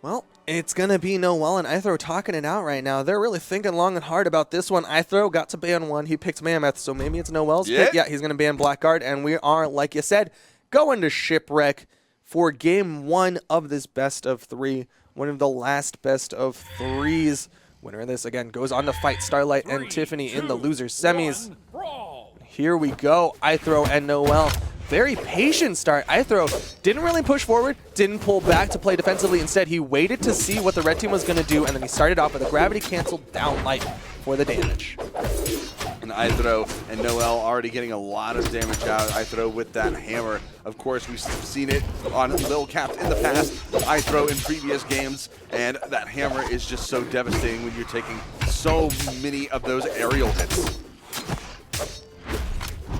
Well, it's going to be Noel and ithrow talking it out right now. They're really thinking long and hard about this one. ithrow got to ban one. He picked Mammoth, so maybe it's Noel's pick. Yeah, he's going to ban Blackguard, and we are, like you said, going to Shipwreck for game one of this best of three. One of the last best of threes. Winner of this, again, goes on to fight Starlight and Tiffany in the losers semis. Here we go, ithrow and Noel. Very patient start. ithrow didn't really push forward, didn't pull back to play defensively. Instead, he waited to see what the red team was going to do, and then he started off with a gravity canceled down light for the damage. And ithrow and Noel already getting a lot of damage out. ithrow with that hammer. Of course, we've seen it on Lil Capped in the past, ithrow in previous games, and that hammer is just so devastating when you're taking so many of those aerial hits.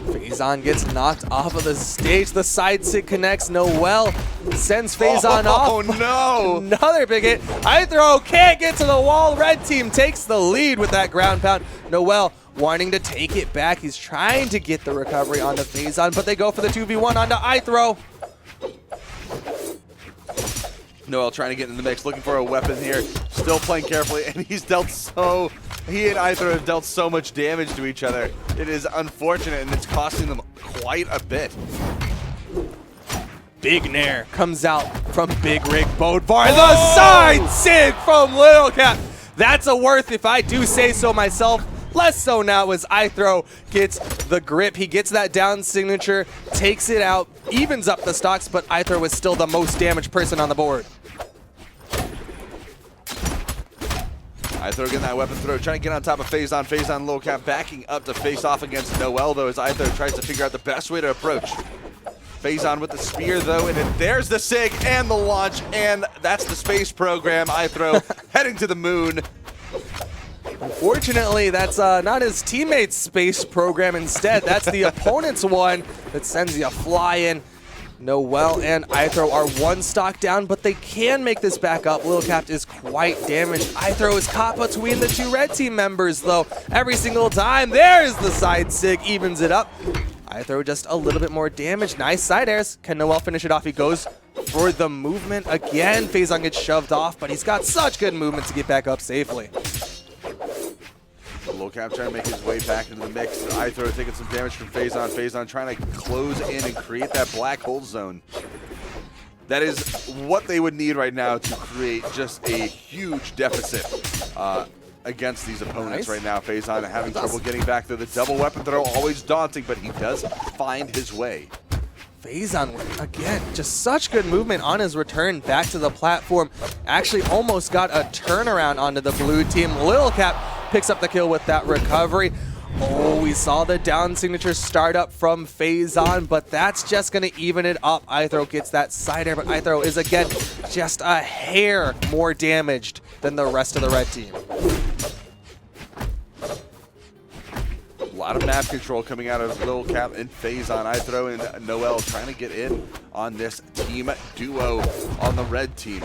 Phazon gets knocked off of the stage. The side sit connects. Noel sends Phazon off. Oh, no. Another big hit. ithrow can't get to the wall. Red team takes the lead with that ground pound. Noel wanting to take it back. He's trying to get the recovery onto Phazon, but they go for the 2v1 onto ithrow. Noel trying to get in the mix, looking for a weapon here. Still playing carefully, and he and ithrow have dealt so much damage to each other. It is unfortunate, and it's costing them quite a bit. Big Nair comes out from Big Rig Bodvar. The side sig from Lil Capped. That's a worth, if I do say so myself. Less so now as ithrow gets the grip. He gets that down signature, takes it out, evens up the stocks, but ithrow is still the most damaged person on the board. ithrow getting that weapon throw, trying to get on top of Phazon. Phazon Lil Capped backing up to face off against Noel, though, as ithrow tries to figure out the best way to approach. Phazon with the spear, though, and then there's the sig and the launch, and that's the space program. ithrow heading to the moon. Unfortunately, that's not his teammate's space program. Instead, that's the opponent's one that sends you flying. Noel and ithrow are one stock down, but they can make this back up. Lil Capped is quite damaged. ithrow is caught between the two red team members, though. Every single time, there's the side sig, evens it up. ithrow just a little bit more damage. Nice side airs. Can Noel finish it off? He goes for the movement again. Phazon gets shoved off, but he's got such good movement to get back up safely. Lil Capped trying to make his way back into the mix. ithrow taking some damage from Phazon. Phazon trying to close in and create that black hole zone. That is what they would need right now to create just a huge deficit against these opponents right now. Phazon having trouble getting back there. The double weapon throw always daunting, but he does find his way. Phazon, again, just such good movement on his return back to the platform. Actually almost got a turnaround onto the blue team. Lil Capped picks up the kill with that recovery. Oh, we saw the down signature start up from Phazon, but that's just going to even it up. ithrow gets that side air, but ithrow is, again, just a hair more damaged than the rest of the red team. A lot of map control coming out of Lil Capped and Phazon. ithrow and Noel trying to get in on this team duo on the red team.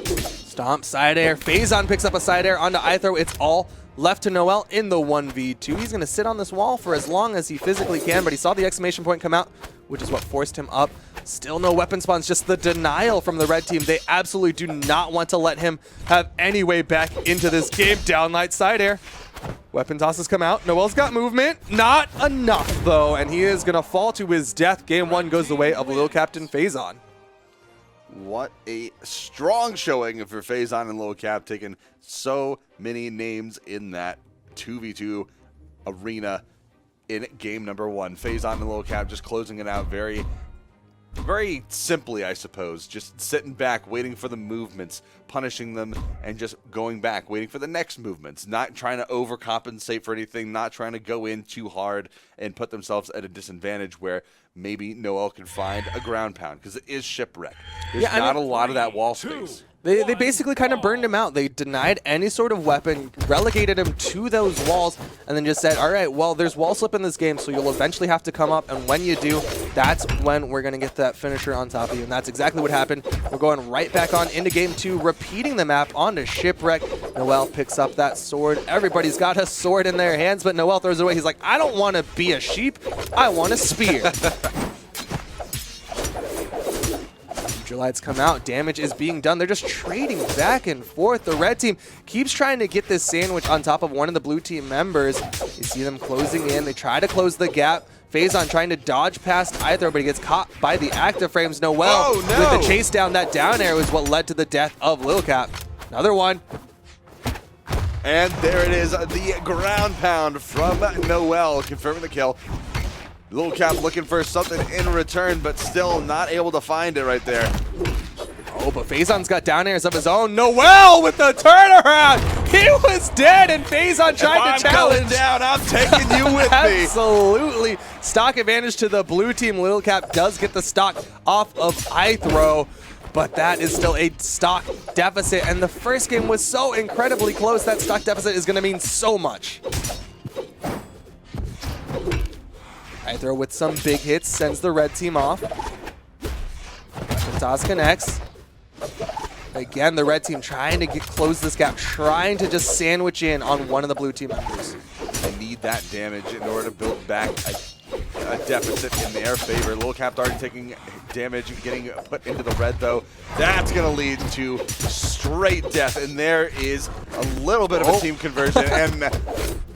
Stomp, side air. Phazon picks up a side air onto ithrow. It's all left to Noel in the 1v2. He's going to sit on this wall for as long as he physically can, but he saw the exclamation point come out, which is what forced him up. Still no weapon spawns, just the denial from the red team. They absolutely do not want to let him have any way back into this game. Downlight side air. Weapon tosses come out. Noel's got movement. Not enough, though, and he is going to fall to his death. Game one goes the way of Lil Capped and Phazon. What a strong showing for Phazon and Lil Capped, taking so many names in that 2v2 arena in game number one. Phazon and Lil Capped just closing it out very simply, I suppose. Just sitting back, waiting for the movements, punishing them, and just going back, waiting for the next movements. Not trying to overcompensate for anything, not trying to go in too hard and put themselves at a disadvantage where maybe Noel can find a ground pound, because it is Shipwreck. There's not a lot of that wall space. They basically kind of burned him out. They denied any sort of weapon, relegated him to those walls, and then just said, all right, well, there's wall slip in this game, so you'll eventually have to come up, and when you do, that's when we're going to get that finisher on top of you, and that's exactly what happened. We're going right back on into game two, repeating the map onto Shipwreck. Noel picks up that sword. Everybody's got a sword in their hands, but Noel throws it away. He's like, I don't want to be a sheep. I want a spear. Neutralites come out. Damage is being done. They're just trading back and forth. The red team keeps trying to get this sandwich on top of one of the blue team members. You see them closing in. They try to close the gap. Phazon trying to dodge past Ithro, but he gets caught by the active frames. Noel with the chase down. That down air was what led to the death of Lil Capped. Another one. And there it is, the ground pound from Noel, confirming the kill. Lil Capped looking for something in return, but still not able to find it right there. Oh, but Phazon's got down airs of his own. Noel with the turnaround. He was dead, and Phazon tried to challenge. Going down, I'm taking you with me. Absolutely. Stock advantage to the blue team. Lil Capped does get the stock off of ithrow, but that is still a stock deficit, and the first game was so incredibly close. That stock deficit is going to mean so much. Ithrow with some big hits sends the red team off. Toss connects. Again, the red team trying to close this gap, trying to just sandwich in on one of the blue team members. They need that damage in order to build back a deficit in their favor. Lil Capped already taking damage and getting put into the red, though. That's going to lead to straight death, and there is a little bit of a team conversion and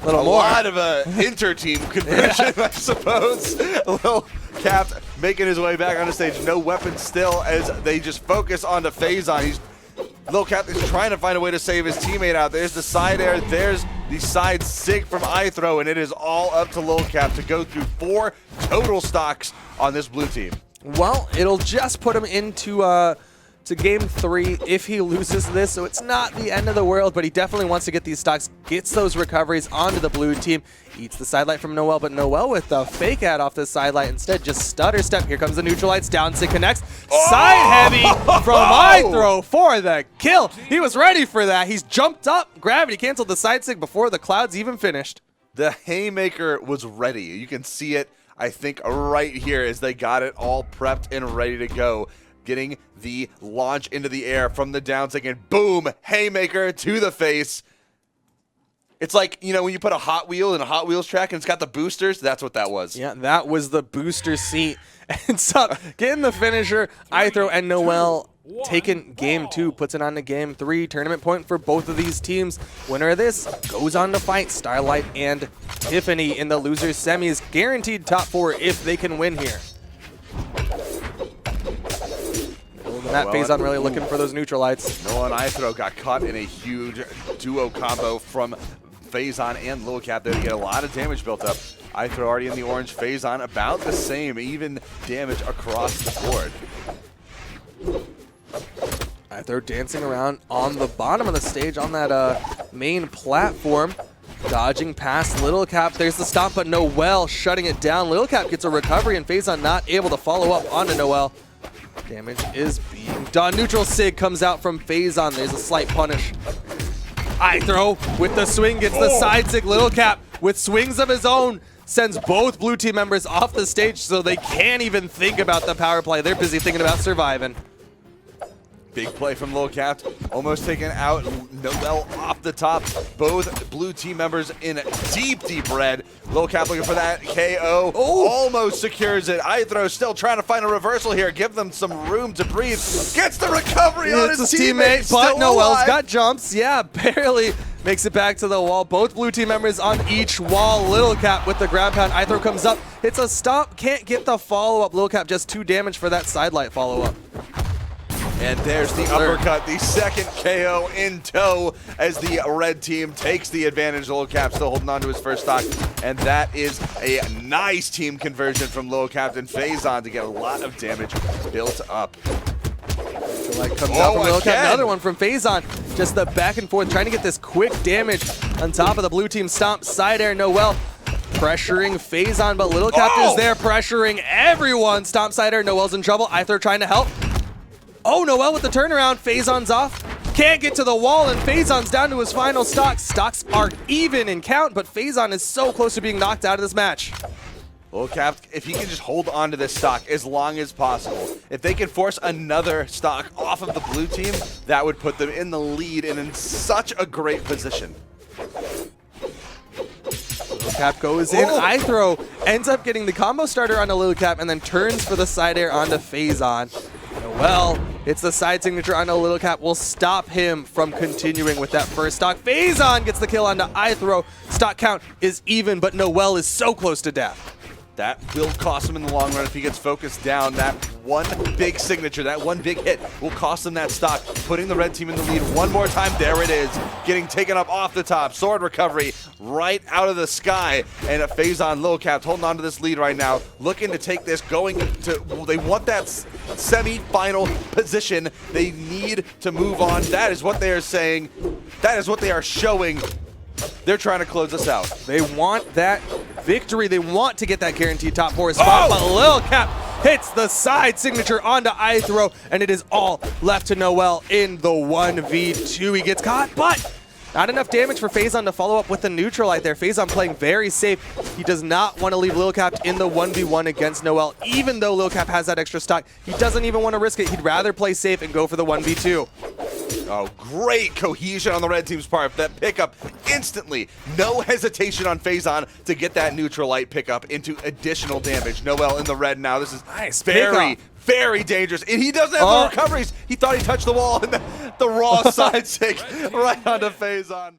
a lot of a inter-team conversion, I suppose. Lil Capped making his way back on the stage. No weapon still as they just focus onto Phazon. Lil Capped is trying to find a way to save his teammate out. There's the side air, there's the side sig from ithrow, and it is all up to Lil Capped to go through 4 total stocks on this blue team. Well, it'll just put him into to game 3 if he loses this, so it's not the end of the world, but he definitely wants to get these stocks, gets those recoveries onto the blue team, eats the sidelight from Noel, but Noel with the fake out off the sidelight instead, just stutter step. Here comes the neutralites, down sig connects, side heavy from ithrow for the kill. He was ready for that. He's jumped up, gravity canceled the side sig before the clouds even finished. The haymaker was ready. You can see it, I think, right here as they got it all prepped and ready to go. Getting the launch into the air from the downsig, and boom, haymaker to the face. It's like, you know, when you put a Hot Wheel in a Hot Wheels track and it's got the boosters, that's what that was. Yeah, that was the booster seat. And so, getting the finisher, ithrow and Noel taking game 2, puts it on to game 3. Tournament point for both of these teams. Winner of this goes on to fight Starlight and Tiffany in the losers semis. Guaranteed top 4 if they can win here. That Phazon really looking for those neutralites. Noel and ithrow got caught in a huge duo combo from Phazon and Lil Capped there to get a lot of damage built up. ithrow already in the orange, Phazon about the same, even damage across the board. ithrow dancing around on the bottom of the stage on that main platform, dodging past Lil Capped. There's the stop, but Noel shutting it down. Lil Capped gets a recovery, and Phazon not able to follow up onto Noel. Damage is being done. Neutral sig comes out from Phazon. There's a slight punish. ithrow with the swing gets the side sig. Lil Capped with swings of his own sends both blue team members off the stage, so they can't even think about the power play. They're busy thinking about surviving. Big play from Lil Capped, almost taken out. Noel off the top. Both blue team members in deep, deep red. Lil Capped looking for that KO. Almost secures it. ithrow still trying to find a reversal here. Give them some room to breathe. Gets the recovery on his teammate. But Noel's got jumps. Yeah, barely makes it back to the wall. Both blue team members on each wall. Lil Capped with the ground pound. ithrow comes up. It's a stop. Can't get the follow-up. Lil Capped just 2 damage for that sidelight follow-up. And there's the uppercut, the second KO in tow as the red team takes the advantage. Lil Capped still holding on to his first stock. And that is a nice team conversion from Lil Capped and Phazon to get a lot of damage built up. Like comes out from Lil Capped. Another one from Phazon. Just the back and forth, trying to get this quick damage on top of the blue team stomp. Side air, Noel pressuring Phazon, but Lil Capped is there pressuring everyone. Stomp side air, Noel's in trouble. ithrow trying to help. Oh, Noel with the turnaround. Phazon's off. Can't get to the wall, and Phazon's down to his final stock. Stocks are even in count, but Phazon is so close to being knocked out of this match. Lil Capped, if he can just hold on to this stock as long as possible, if they can force another stock off of the blue team, that would put them in the lead and in such a great position. Lil Capped goes in. ithrow ends up getting the combo starter onto Lil Capped and then turns for the side air onto Phazon. Well, it's the side signature on Lil Capped will stop him from continuing with that first stock. Phazon gets the kill onto ithrowow. Stock count is even, but Noel is so close to death. That will cost him in the long run if he gets focused down. That one big signature, that one big hit will cost him that stock, putting the red team in the lead one more time. There it is, getting taken up off the top. Sword recovery right out of the sky. And Phazon Lil Capped holding on to this lead right now, looking to take this, going to, they want that semi-final position. They need to move on. That is what they are saying. That is what they are showing. They're trying to close us out. They want that victory. They want to get that guaranteed top 4 spot, but Lil Capped hits the side signature onto ithrowow, and it is all left to Noel in the 1v2. He gets caught, but not enough damage for Phazon to follow up with the neutral light there. Phazon playing very safe. He does not want to leave Lil Capped in the 1v1 against Noel, even though Lil Capped has that extra stock. He doesn't even want to risk it. He'd rather play safe and go for the 1v2. Oh, great cohesion on the red team's part. That pickup instantly. No hesitation on Phazon to get that neutral light pickup into additional damage. Noel in the red now. This is nice very dangerous. And he doesn't have the recoveries. He thought he touched the wall, and the raw side sig right onto Phazon.